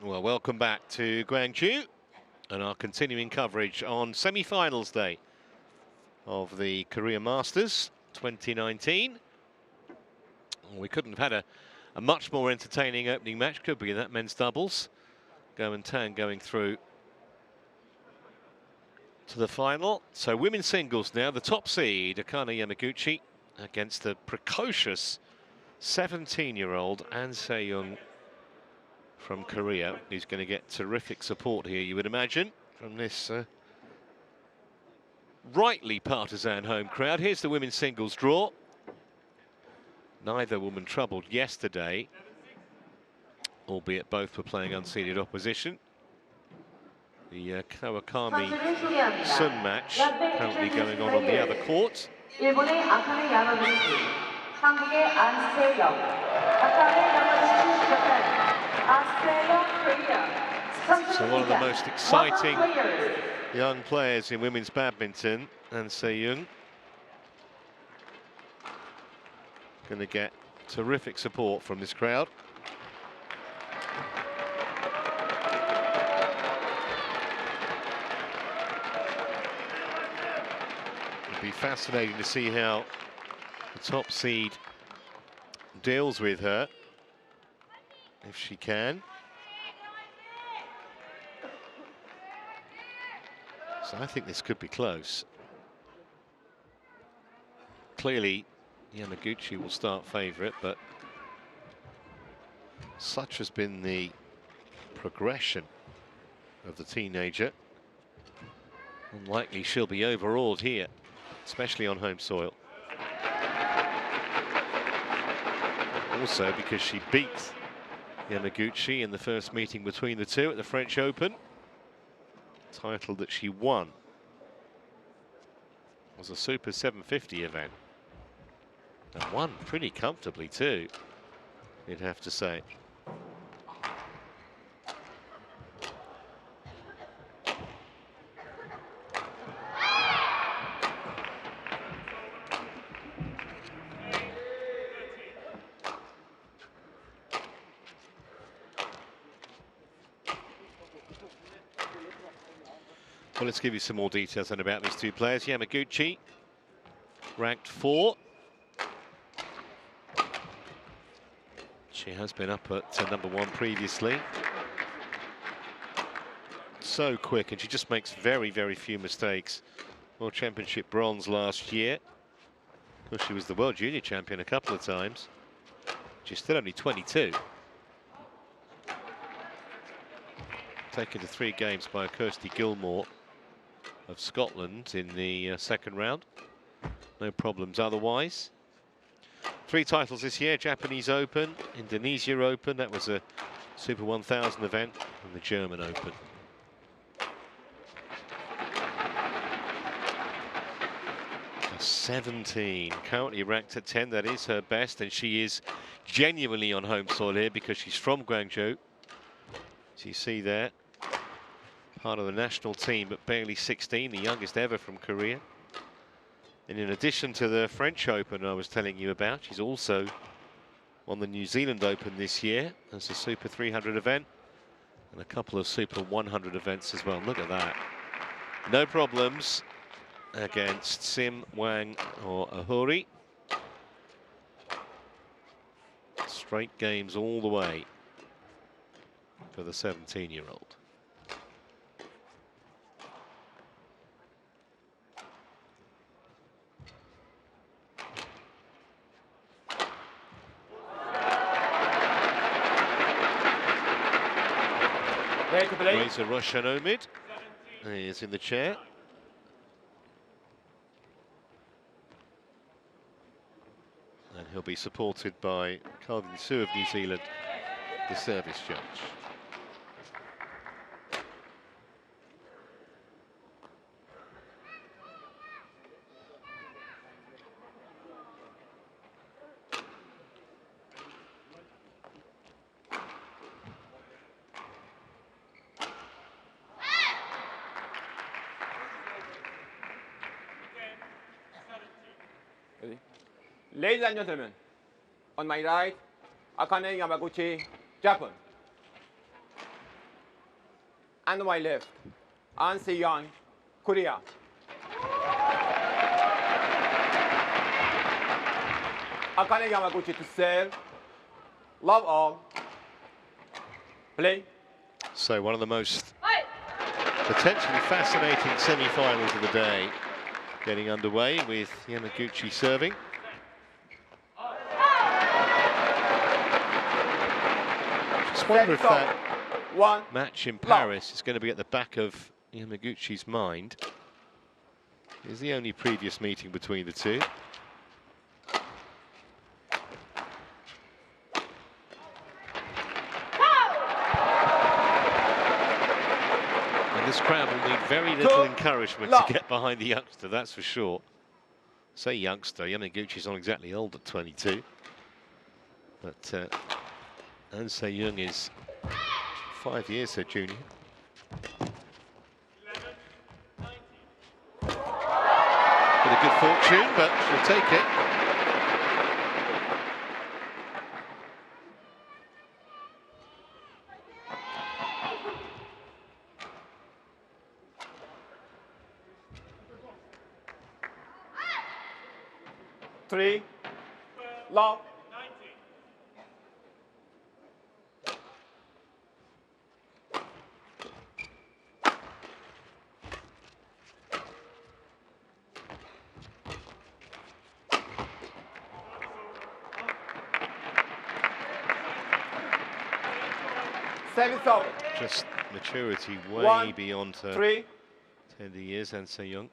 Well, welcome back to Gwangju and our continuing coverage on semi-finals day of the Korea Masters 2019. We couldn't have had a much more entertaining opening match, could we, in that men's doubles? Go and Tan going through to the final. So women's singles now, the top seed, Akane Yamaguchi, against the precocious 17-year-old An Se-young from Korea, who's going to get terrific support here, you would imagine, from this rightly partisan home crowd. Here's the women's singles draw. Neither woman troubled yesterday, albeit both were playing unseeded opposition. The Kawakami Sun match currently going on the other court. 일본의 아카네 야마구치, 한국의 안세영, 아카네 야마구치 자판, 안세영 Korea. So one of the most exciting young players in women's badminton, An Se-young, going to get terrific support from this crowd. It'll be fascinating to see how the top seed deals with her, if she can. So I think this could be close. Clearly, Yamaguchi will start favourite, but such has been the progression of the teenager. Unlikely she'll be overawed here, especially on home soil. Also because she beat Yamaguchi in the first meeting between the two at the French Open. Title that she won was a Super 750 event, and won pretty comfortably too, you'd have to say. Well, let's give you some more details then about these two players. Yamaguchi, ranked 4. She has been up at #1 previously. So quick, and she just makes very, very few mistakes. World Championship bronze last year. Of course, she was the World Junior Champion a couple of times. She's still only 22. Taken to 3 games by Kirsty Gilmore of Scotland in the second round. No problems otherwise. 3 titles this year: Japanese Open, Indonesia Open, that was a Super 1000 event, and the German Open. Just 17, currently ranked at 10, that is her best, and she is genuinely on home soil here because she's from Gwangju. As you see there, part of the national team, but barely 16, the youngest ever from Korea. And in addition to the French Open I was telling you about, she's also won the New Zealand Open this year as a Super 300 event, and a couple of Super 100 events as well. Look at that. No problems against Sim, Wang or Ahuri. Straight games all the way for the 17-year-old. Reza Roshanomid is in the chair. And he'll be supported by Calvin Sue of New Zealand, the service judge. Ladies and gentlemen, on my right, Akane Yamaguchi, Japan. and my left. An Se-young, Korea. Akane Yamaguchi to serve. Love all. Play. So one of the most potentially fascinating semi-finals of the day getting underway with Yamaguchi serving. Just wonder if that match in Paris is going to be at the back of Yamaguchi's mind. It's the only previous meeting between the two. And this crowd will need very little encouragement to get behind the youngster, that's for sure. Say youngster, Yamaguchi's not exactly old at 22. But An Se-young is 5 years her junior. Bit of good fortune, but she'll take it. Three. Love. 7 over. Just maturity way beyond her tender years, An Se-young.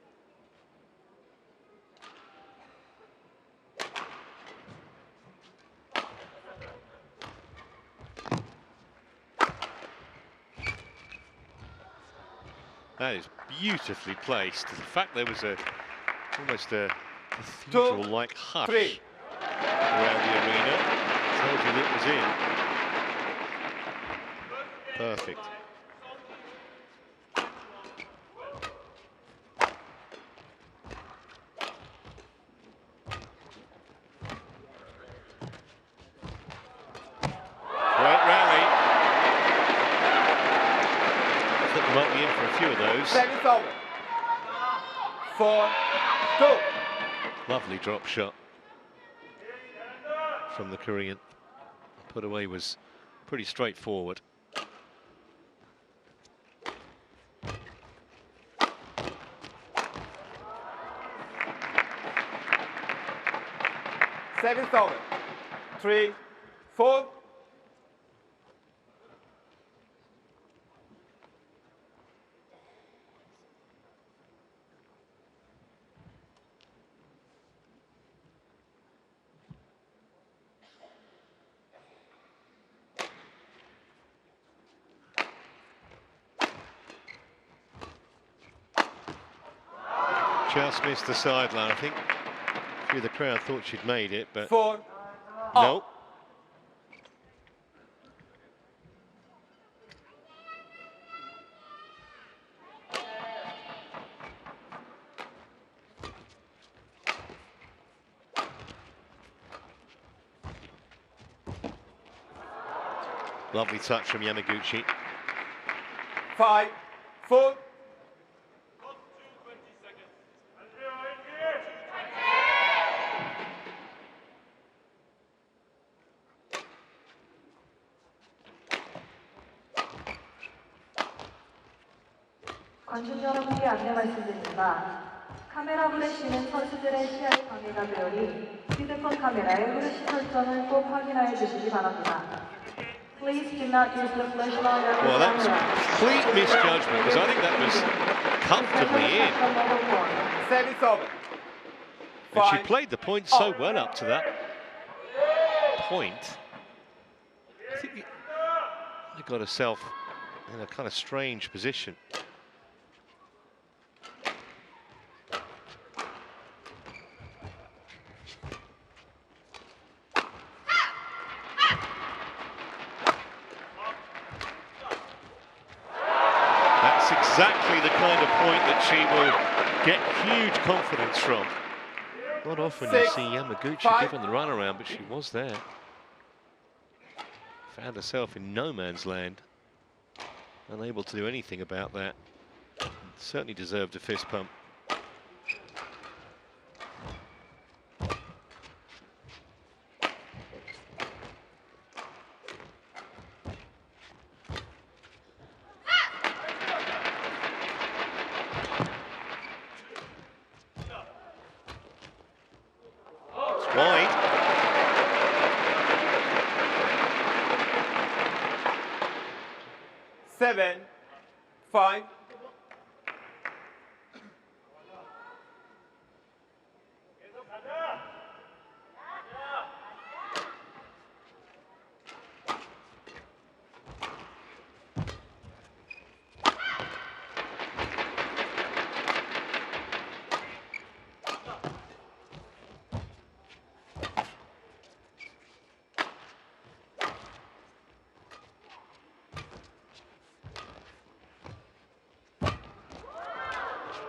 That is beautifully placed. The fact there was almost a cathedral-like hush around the arena tells you that it was in. Perfect. Great rally. I think we might be in for a few of those. 7 over. 4, 2. Lovely drop shot from the Korean. Put away was pretty straightforward. Seven over. 3, 4. Just missed the sideline, I think. A few of the crowd thought she'd made it, but 4. no. Lovely touch from Yamaguchi. 5, 4. 관중 여러분께 안내 말씀드립니다. 카메라 후레쉬는 선수들의 시야에 방해가 되오니 휴대폰 카메라의 후레쉬 설정을 꼭 확인하여 주시기 바랍니다. Please do not use the flashlight of the Well, that's camera. complete misjudgment, because I think that was comfortably in. 7 over. And she played the point so well up to that point. I think she got herself in a kind of strange position. Exactly the kind of point that she will get huge confidence from. Not often you see Yamaguchi given the runaround, but she was there. Found herself in no man's land. Unable to do anything about that. Certainly deserved a fist pump. It's wide. 7-5.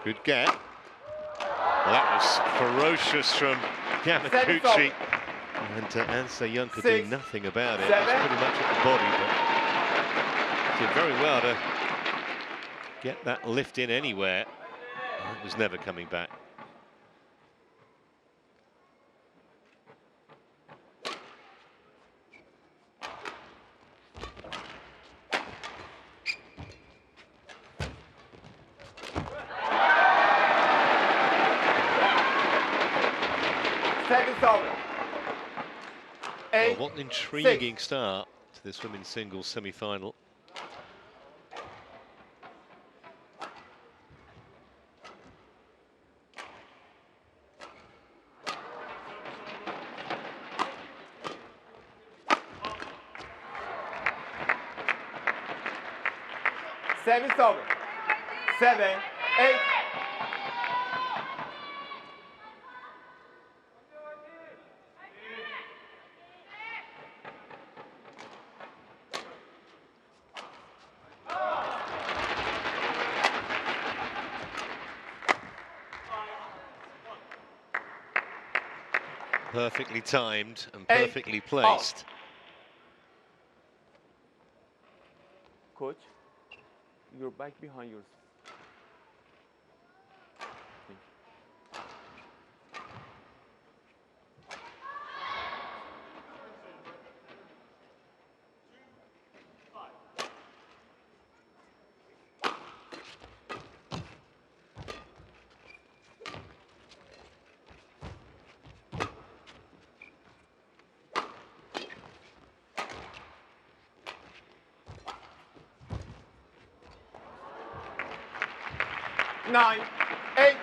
Good get. Well, that was ferocious from Yamaguchi. And Anse Young could do nothing about it. It's pretty much at the body, but did very well to get that lift in anywhere. It was never coming back. Well, what an intriguing start to this women's singles semi-final. Service over. 7-8. Perfectly timed and perfectly placed. Coach, your back behind yours. Nine, 8.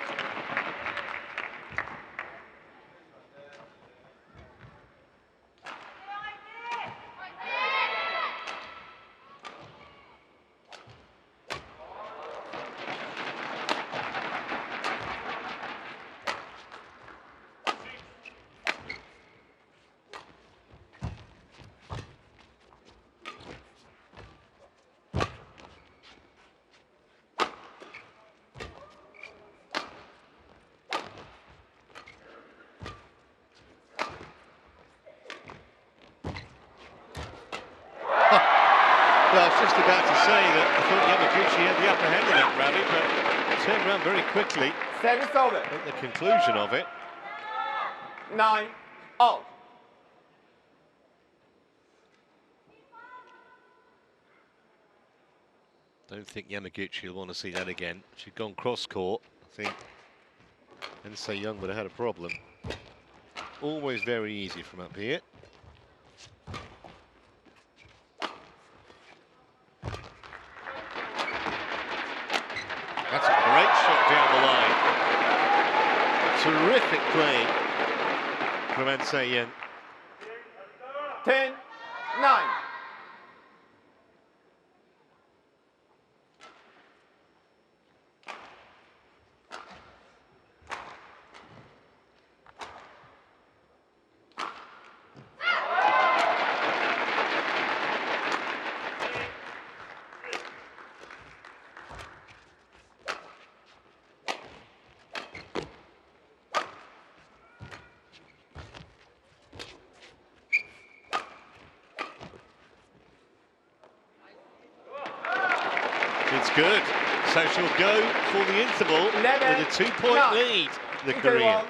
Well, I was just about to say that I thought Yamaguchi had the upper hand in that rally, but turned around very quickly Service over. at the conclusion of it. 9, out. Don't think Yamaguchi will want to see that again. If she'd gone cross-court, I think Anse Young would have had a problem. Always very easy from up here. That's a great shot down the line. Terrific playing from Anse Young. 10-9. good. So she'll go for the interval 11, with a 2-point 9. lead, the Interval. Korean.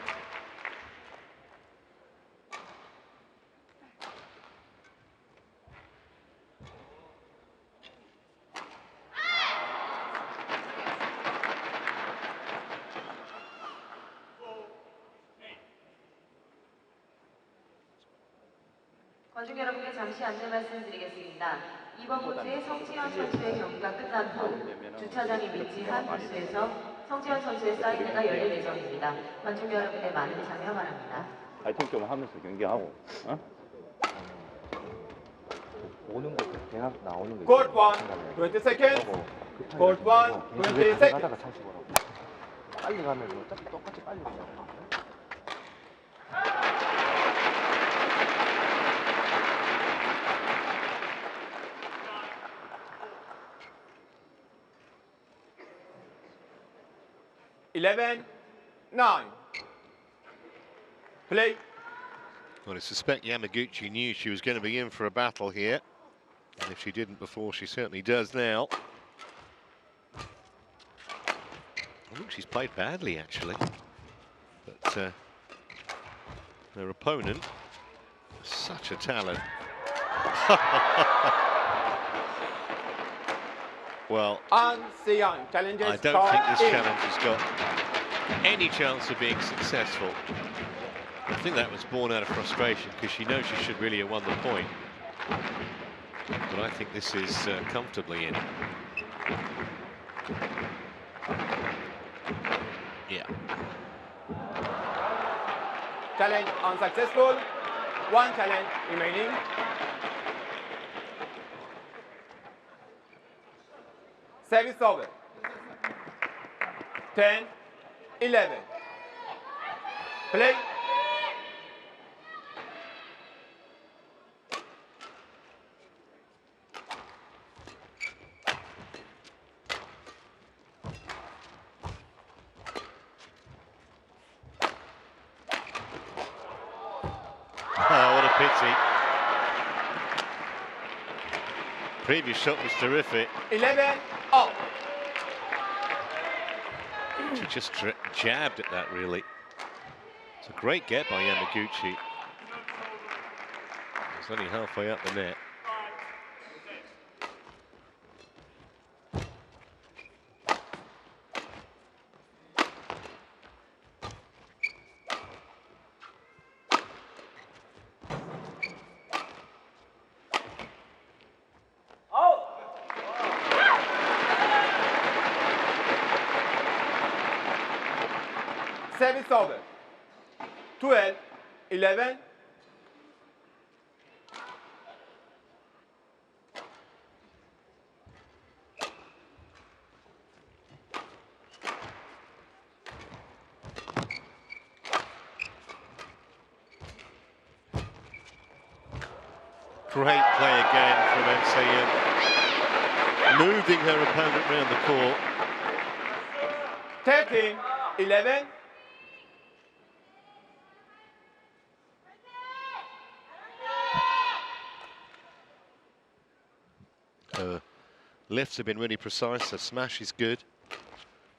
관중 여러분께 잠시 안내 말씀드리겠습니다. 이번 코트의 성지현 선수의 경기가 끝난 후 주차장에 위치한 부스에서 성지현 선수의 사인회가 열릴 예정입니다. 관중 여러분의 많은 참여 바랍니다. 파이팅 좀 하면서 경기하고, 어? 오는 거 대학 나오는 거. Court 1, 20 seconds. Court 1, 20 seconds. 가다가 다시 보라고. 빨리 가면 어차피 똑같이 빨리 가요. 11, 9. Play. Well, I suspect Yamaguchi knew she was going to be in for a battle here. And if she didn't before, she certainly does now. I think she's played badly, actually. But her opponent, such a talent. Well, Ancien challenges. I don't think this challenge has got any chance of being successful. I think that was born out of frustration because she knows she should really have won the point. But I think this is comfortably in. Yeah. Challenge unsuccessful. One challenge remaining. Service over. 10, 11. Play. Oh, what a pity. Previous shot was terrific. 11, out. She just jabbed at that, really. It's a great get by Yamaguchi. It's only halfway up the net. Service over. 12, 11. Great play again from Akane, moving her opponent round the court. 13, 11. Her lifts have been really precise, her smash is good,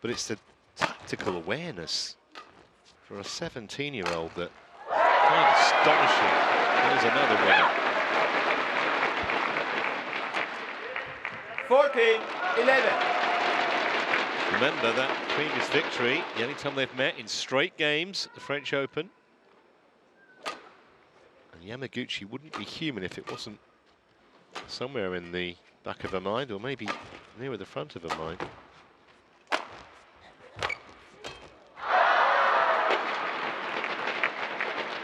but it's the tactical awareness for a 17-year-old that kind of astonishing. There's another winner. 14, 11. Remember that previous victory, the only time they've met in straight games at the French Open. And Yamaguchi wouldn't be human if it wasn't somewhere in the back of her mind, or maybe nearer the front of her mind.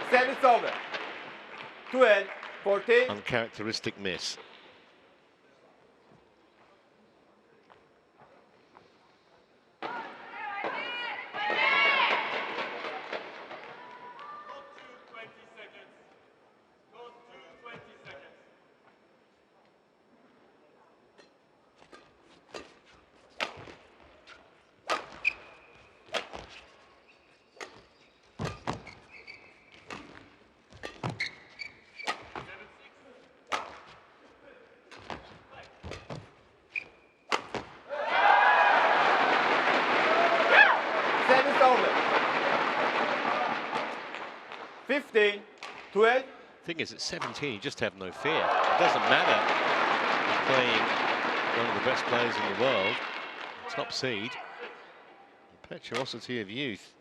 Service over. 12, 14. Uncharacteristic miss. 15, 12. Thing is, at 17, you just have no fear. It doesn't matter. You're playing one of the best players in the world, top seed. The impetuosity of youth.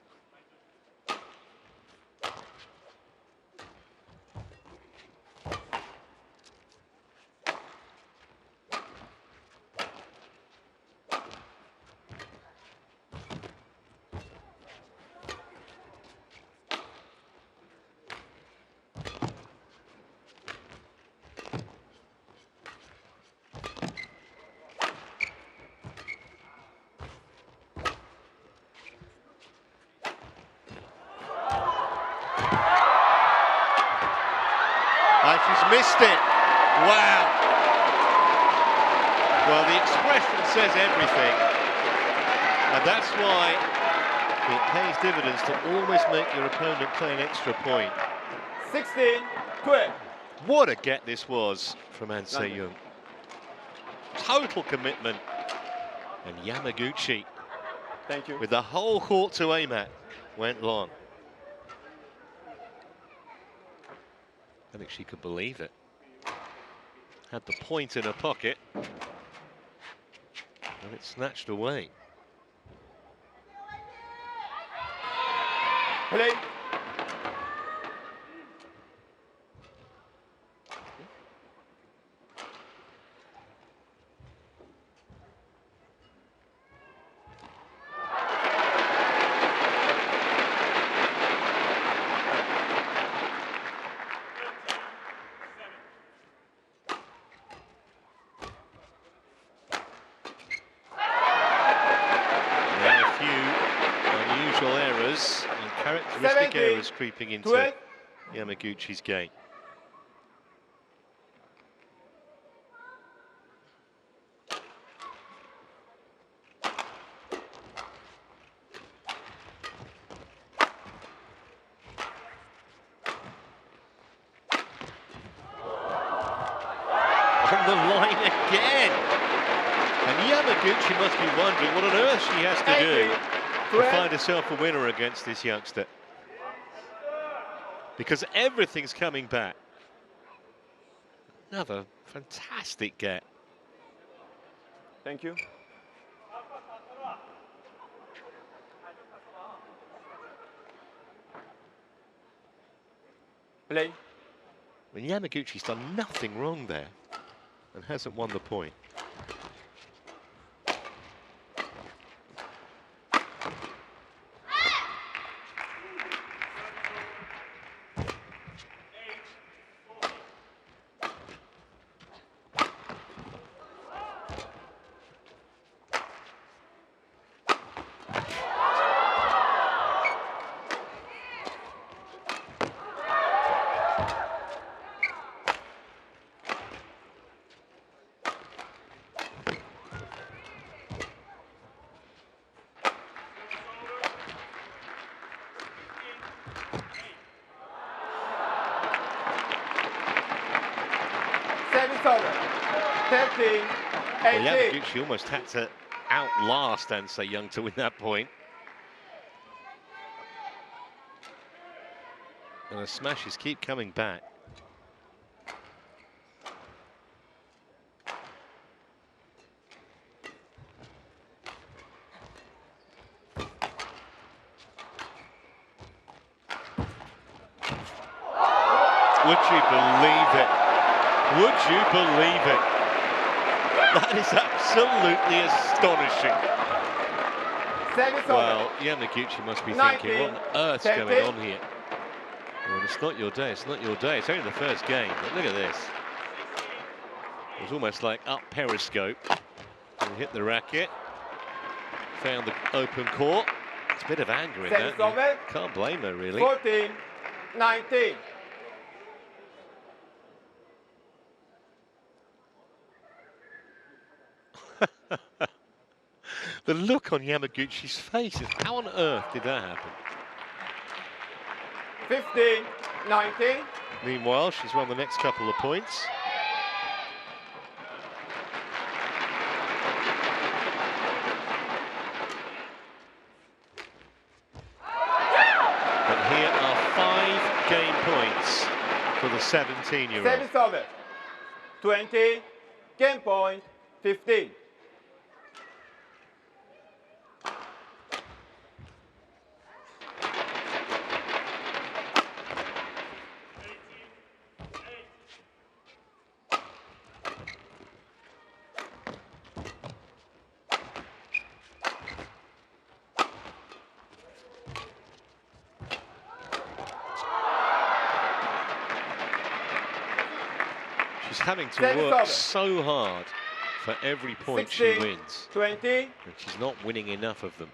She's missed it. Wow. Well, the expression says everything. And that's why it pays dividends to always make your opponent play an extra point. 16, 12. What a get this was from An Se-young. Total commitment. And Yamaguchi, Thank you. with the whole court to aim at, went long. I think she could believe it. Had the point in her pocket, and it snatched away. Play. Errors and characteristic 17, errors creeping into 12. Yamaguchi's game. On the line again. And Yamaguchi must be wondering what on earth she has to do to find herself a winner against this youngster, because everything's coming back. Another fantastic get. Thank you. Play. When Yamaguchi's done nothing wrong there and hasn't won the point. Well, Yamaguchi almost had to outlast An Se-young to win that point. And the smashes keep coming back. Would you believe it? Would you believe it? That is absolutely astonishing. Well, Yamaguchi must be thinking, what on earth's going on here? Well, it's not your day, it's not your day. It's only the first game, but look at this. It was almost like up periscope. And hit the racket. Found the open court. It's a bit of anger in that. You can't blame her, really. 14, 19. The look on Yamaguchi's face is, how on earth did that happen? 15, 19. Meanwhile, she's won the next couple of points. But here are 5 games for the 17-year-old. Service over. 20. Game point. 15. She's having to Service work over. so hard for every point 16, she wins, 20. and she's not winning enough of them.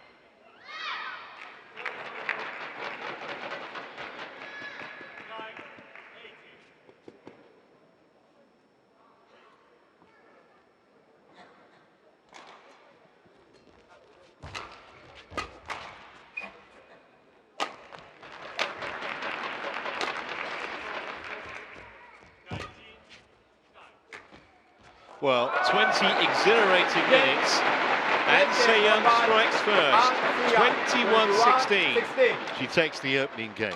Well, 20 exhilarating minutes, and Se-young strikes first. 21-16. She takes the opening game.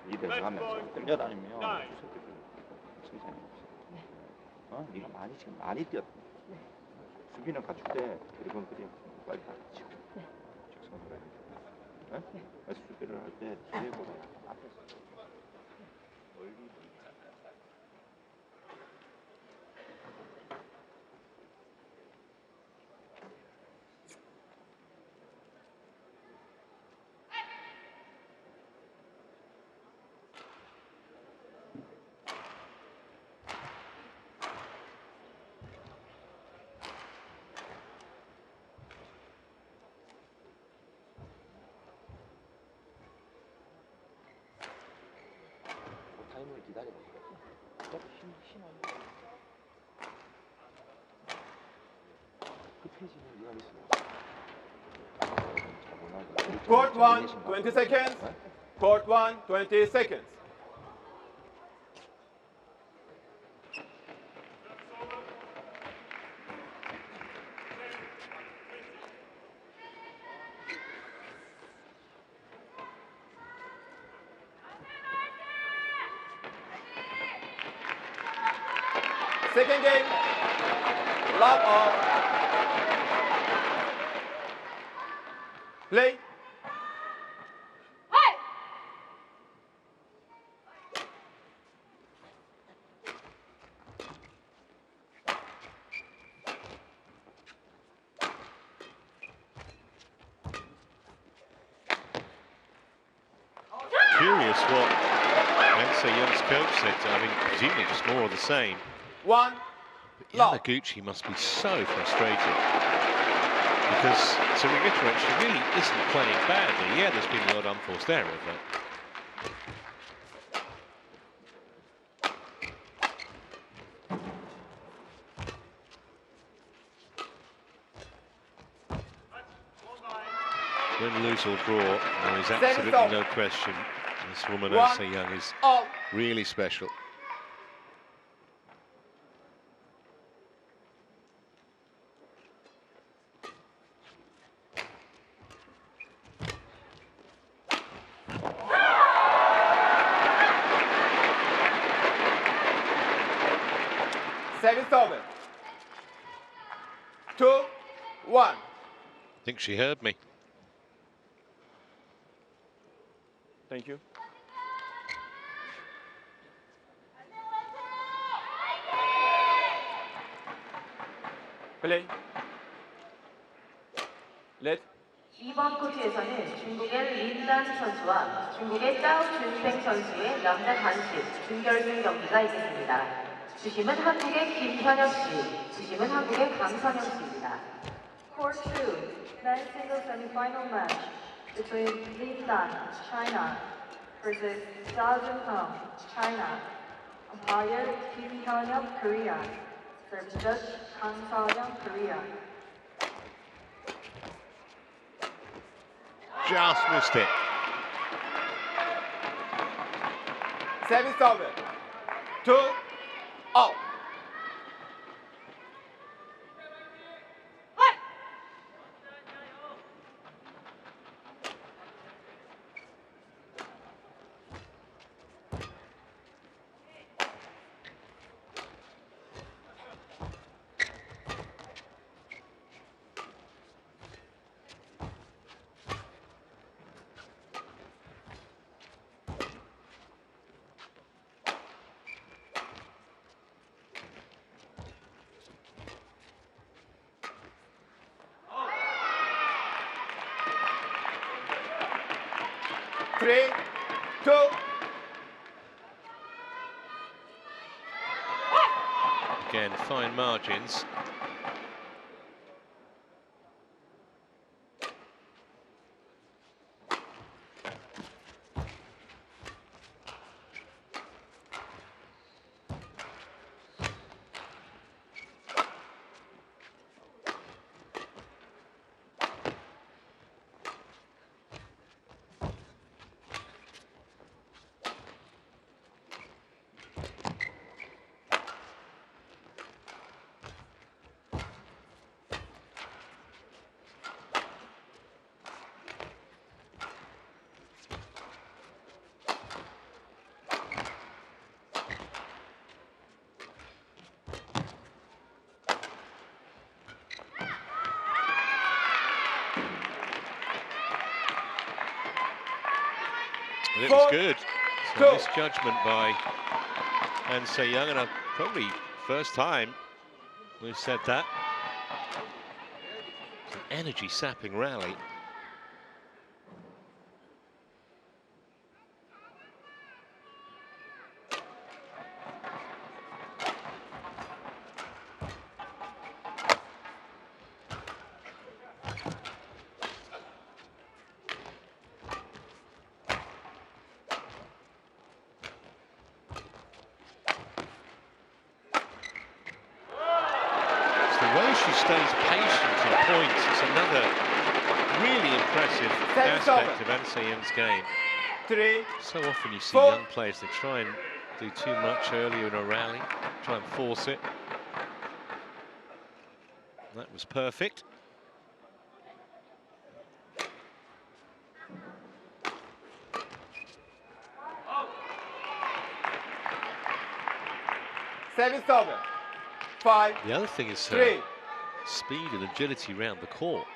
니들 가면서 끌려다니면 승산이 없어. 네가 지금 많이 뛰었다. 수비는 갖출 때 드리블 그냥 빨리 다 치고 직선으로 해야 돼. 그래서 수비를 할 때 뒤에보다 앞에서 멀리. 타임을 기다려. 급해지면 네가 있어. Court 1, 20 seconds. Court 1, 20 seconds. Second game. Lock off. Play. Curious what Se-young's coach said. I mean, presumably just more of the same. 1. But Yamaguchi must be so frustrated. Because, to reiterate, she really isn't playing badly. Yeah, there's been the odd unforced error, but... Win, lose or draw, there is absolutely no question. This woman, Se-young, is really special. Service over. 2, 1. I think she heard me. Thank you. Play. Let. 이번 코트에서는 중국의 린단 선수와 중국의 짜오 준팽 선수의 남자 단식 준결승 경기가 있겠습니다. 주심은 한국의 김현혁 씨, 주심은 한국의 강선영 씨입니다. Court 2, men's single semi-final match. between Lin Dan, China, versus Ja Jun-Hong, China. Umpire Kim Hyun-hyuk, Korea. Service judge Kang Seo-young, Korea. Just missed it. Service over. 2 out. Three, two. Again, fine margins. It was good. So misjudgment by Han Se-young, and probably first time we've said that. It's an energy-sapping rally. The way she stays patient in points is another really impressive aspect of Han Se-young's game. 3, So often you see 4. young players, they try and do too much earlier in a rally, try and force it. That was perfect. Service over. 5, The other thing is 3. speed and agility around the court.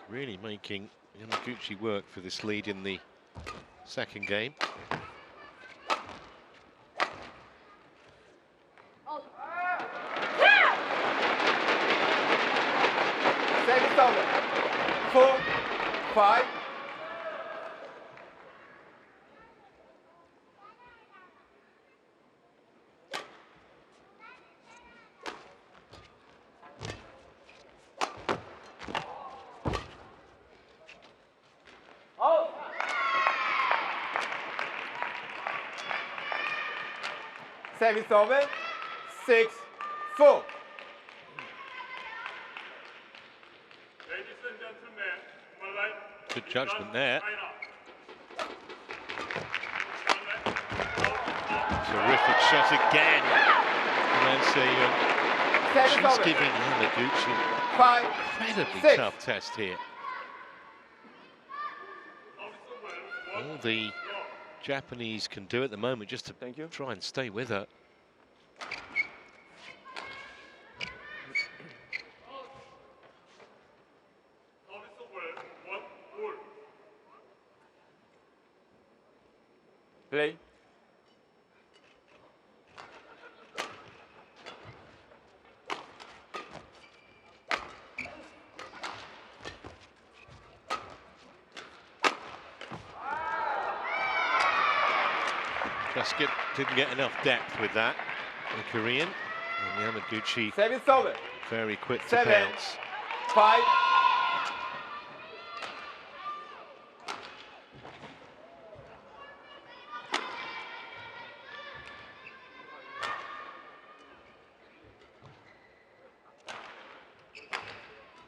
Really making Yamaguchi work for this lead in the second game. Service over. 4, 5. Service over. 6, 4. Ladies and gentlemen, Malay. Good judgment there. Terrific shot again. And Service she's over. giving Yamaguchi 5, incredibly 6. tough test here. All the Japanese can do at the moment just to try and stay with her. Play. Just didn't get enough depth with that, the Korean. And Yamaguchi Service over. very quick to 7, bounce. 5.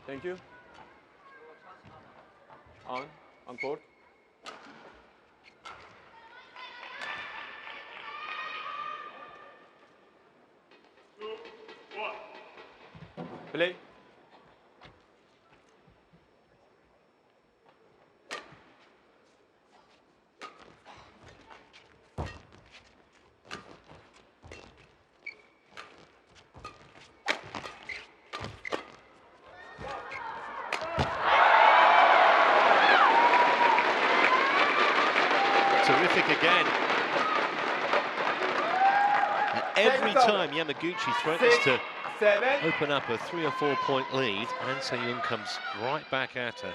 Thank you. On court. Play. Terrific again. And every time Yamaguchi threatens to 7. open up a 3 or 4 point lead, An Se-young comes right back at her.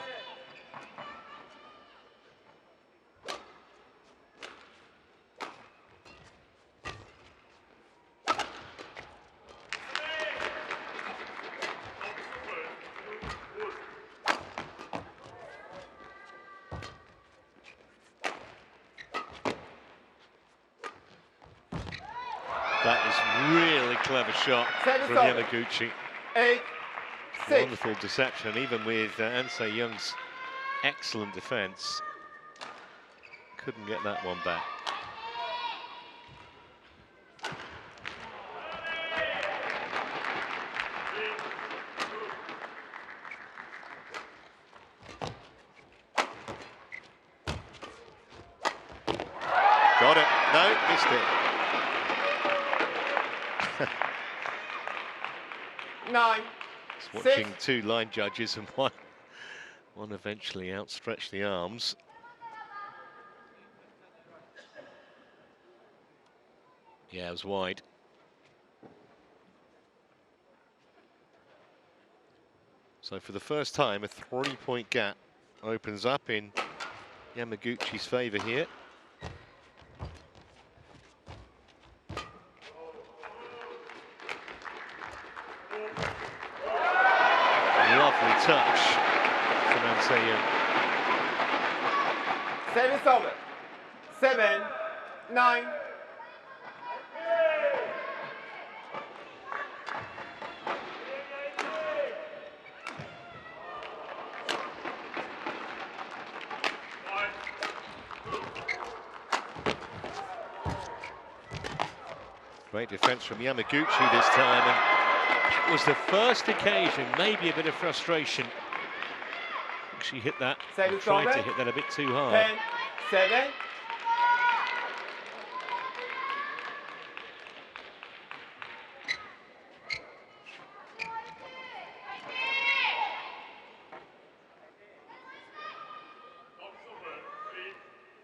That is really clever shot from Yamaguchi. 8. 6. Wonderful deception, even with An Se-young's excellent defence. Couldn't get that one back. Got it. No, missed it. 9. Just watching two line judges and one eventually outstretched the arms. Yeah, it was wide. So for the first time, a 3-point gap opens up in Yamaguchi's favour here. Lovely touch from An Se-young. 7 over. 7. 9. Great defence from Yamaguchi this time, and it was the first occasion, maybe a bit of frustration. She hit that, tried to hit that a bit too hard. 10. 7.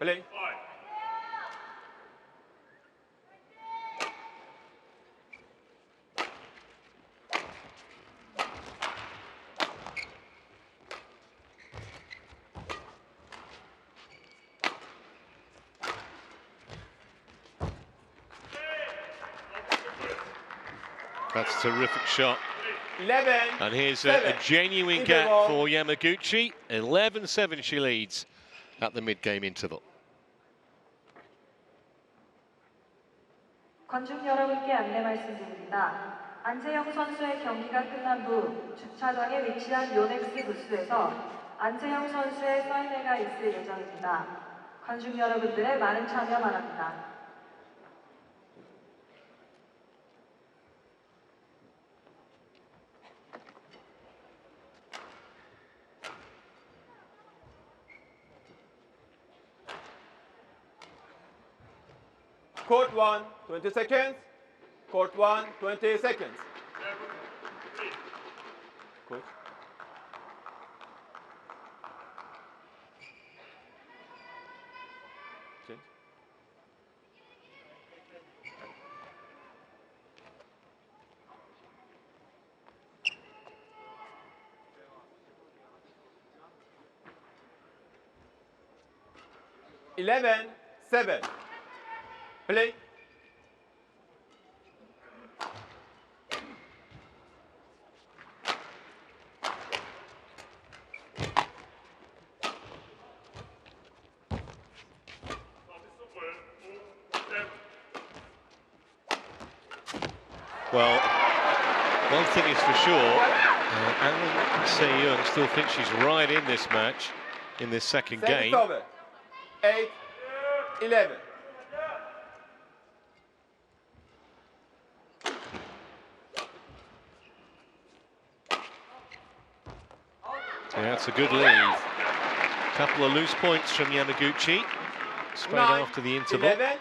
Play. That's a terrific shot. 11. And here's a genuine gap for Yamaguchi. 11-7 she leads at the mid-game interval. 관중 여러분께 안내 말씀드립니다. 안세영 선수의 경기가 끝난 후 주차장에 위치한 요넥스 부스에서 안세영 선수의 사인회가 있을 예정입니다. 관중 여러분들의 많은 참여 바랍니다. Court 1, 20 seconds. Court 1, 20 seconds. Court. Change. Eleven, 7. Play. Well, one thing is for sure, Akane Young still thinks she's right in this match, in this second game. Over. 8-11. Yeah, that's a good lead. Couple of loose points from Yamaguchi, straight 9, after the interval. 11.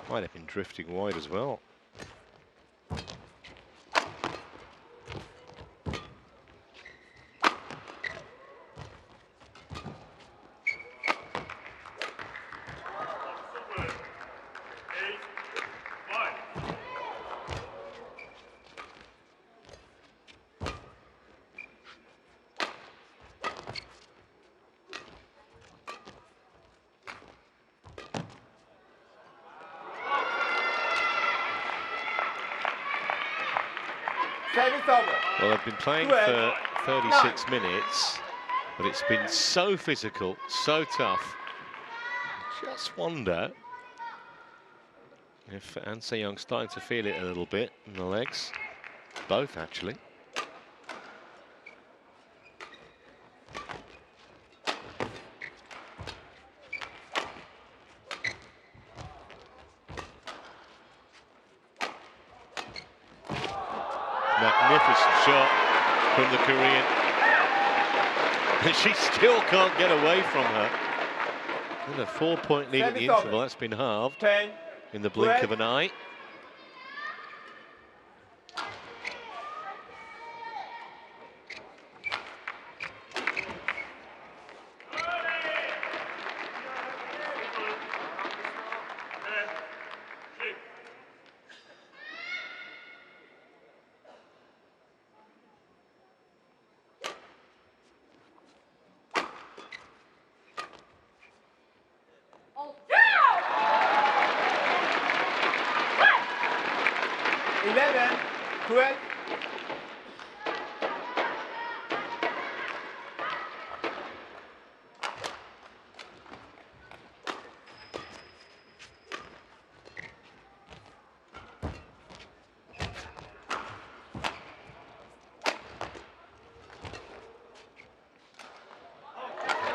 Might have been drifting wide as well. Well, I've been playing for 36 minutes, but it's been so physical, so tough. Just wonder if Akane Young's starting to feel it a little bit in the legs. Both, actually. Magnificent shot from the Korean. And she still can't get away from her. With a 4-point lead at the interval, that's been halved 10, in the blink of an eye.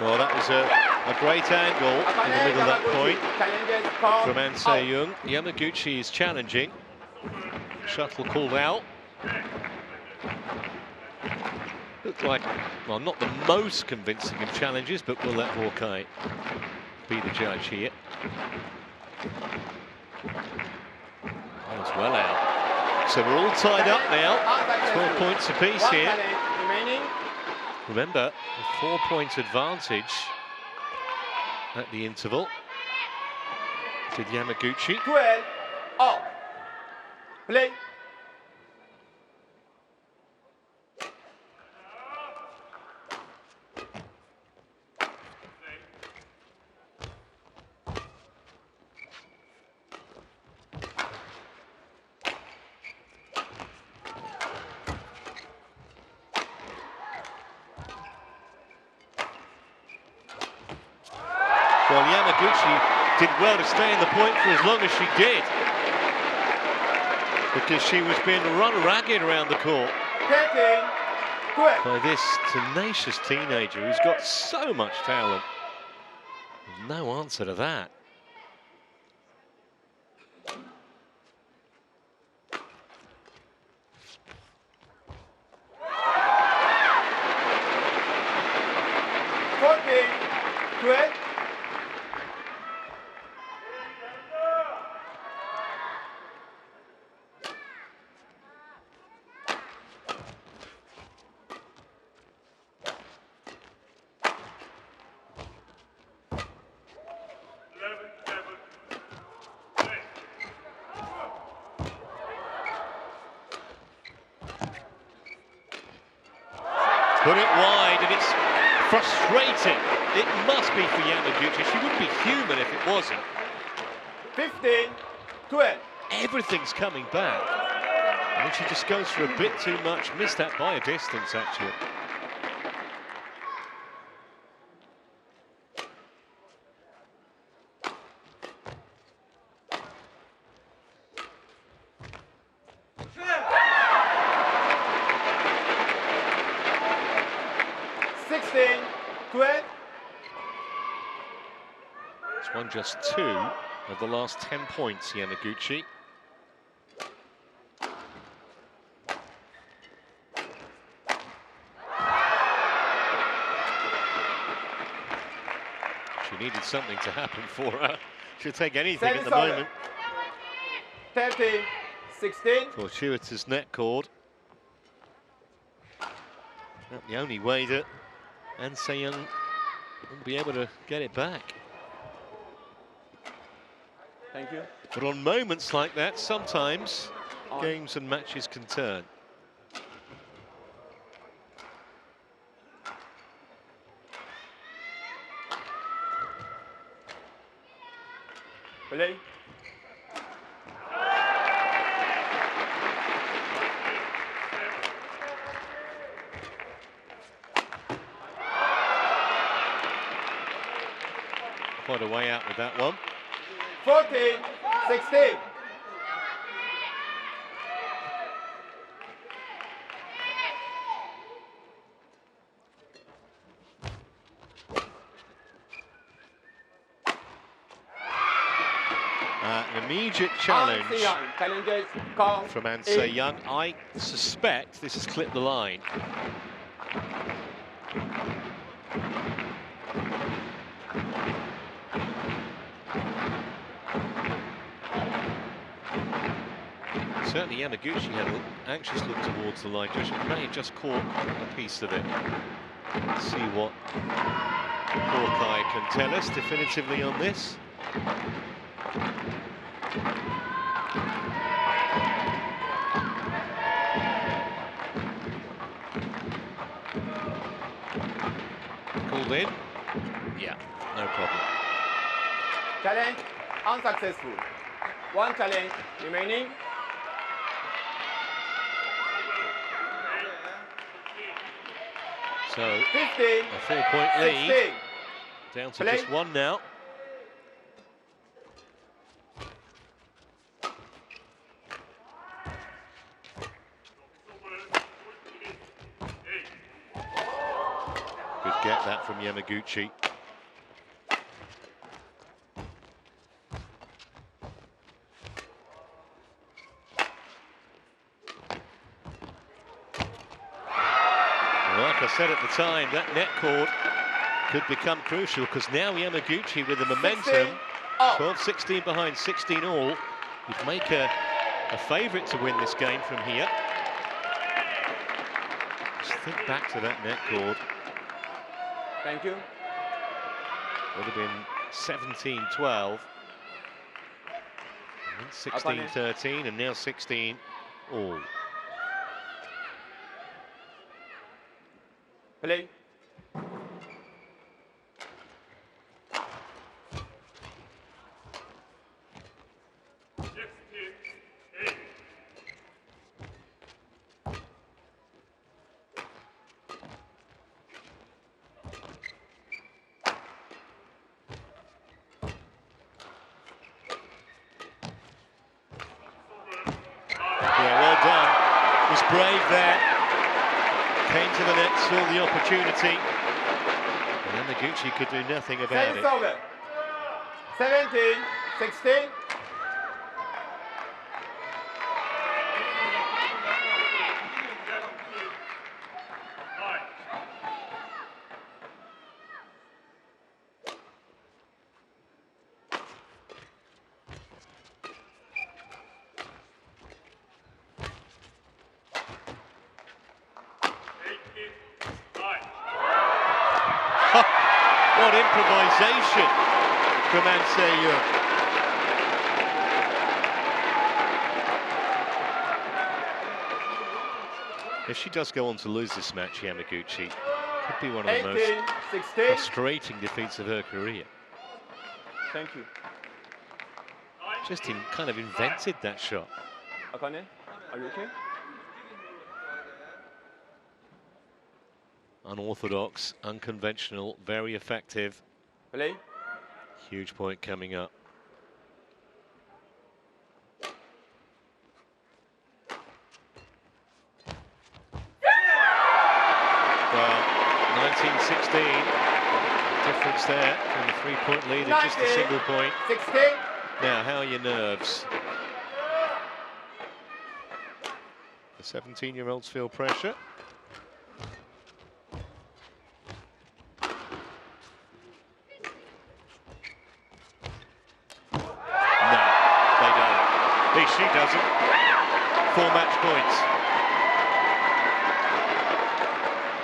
Well, that was a great angle in the middle of that point from Akane Young. Yamaguchi is challenging. Shuttle called out. Looked like, well, not the most convincing of challenges, but we'll let Hawkeye be the judge here. That was well out. So we're all tied up now. 12 points apiece here. Remember, a 4-point advantage at the interval to Yamaguchi. 12, off. Play. Well, Yamaguchi did well to stay in the point for as long as she did, because she was being run ragged around the court by this tenacious teenager who's got so much talent. No answer to that. Put it wide, and it's frustrating. It must be for Yamaguchi. She wouldn't be human if it wasn't. 15-12. Everything's coming back. And then she just goes for a bit too much. Missed that by a distance, actually. 16, 12. It's won just 2 of the last 10 points, Yamaguchi. She needed something to happen for her. She'll take anything at the moment. 30, 16. Fortuitous net cord. Not the only way that An Se-young will be able to get it back. Thank you. But on moments like that, sometimes games and matches can turn. Play. Quite a way out with that one. 14, 16. An immediate challenge Challenges come from An Se-young. I suspect this has clipped the line. Certainly Yamaguchi had an anxious look towards the line. Just may have just caught a piece of it. Let's see what Hawkeye can tell us definitively on this. Called in? Yeah, no problem. Challenge unsuccessful. One challenge remaining. So 15, a 4-point lead, 16. down to Play. just 1 now. Good get that from Yamaguchi. Like I said at the time, that net cord could become crucial because now Yamaguchi with the momentum, 12-16 behind, 16 all, would make a favourite to win this game from here. Just think back to that net cord. Thank you. Would have been 17-12, 16-13, and now 16 all. Play. Brave there, came to the net, saw the opportunity, and Yamaguchi could do nothing about it. Over. 17, 16. What improvisation from An Se-young. If she does go on to lose this match, Yamaguchi could be one of the 18, most 16. frustrating defeats of her career. Thank you. Just kind of invented that shot. Akane, are you okay? Unorthodox, unconventional, very effective. Play. Huge point coming up. Well, 19-16. Difference there from the 3-point lead and just a single point. 16. Now, how are your nerves? The 17-year-olds feel pressure. No, they don't. At least she doesn't. 4 match points.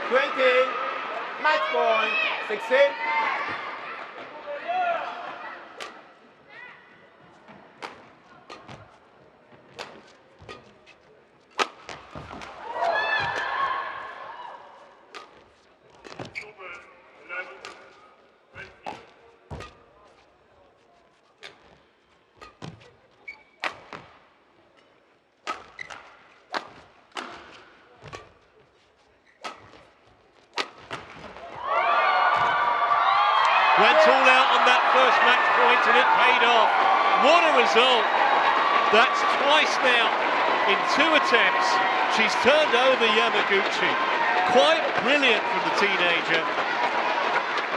20. Match point. 16. Went all out on that first match point and it paid off. What a result. That's twice now in 2 attempts. She's turned over Yamaguchi. Quite brilliant from the teenager.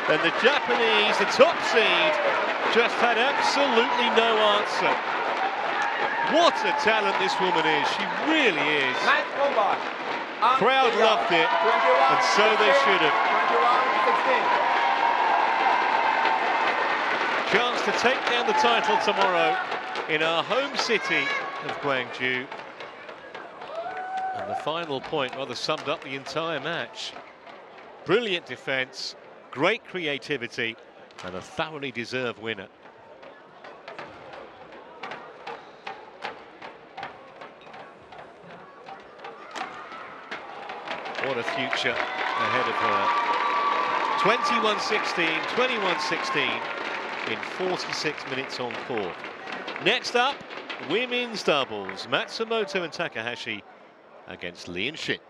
And the Japanese, the top seed, just had absolutely no answer. What a talent this woman is. She really is. Match over. Crowd loved it, and so they should have. 21-16. Chance to take down the title tomorrow in our home city of Gwangju. And the final point rather summed up the entire match. Brilliant defence, great creativity, and a thoroughly deserved winner. What a future ahead of her. 21-16, 21-16. In 46 minutes on court. Next up, women's doubles. Matsumoto and Takahashi against Lee and Shin.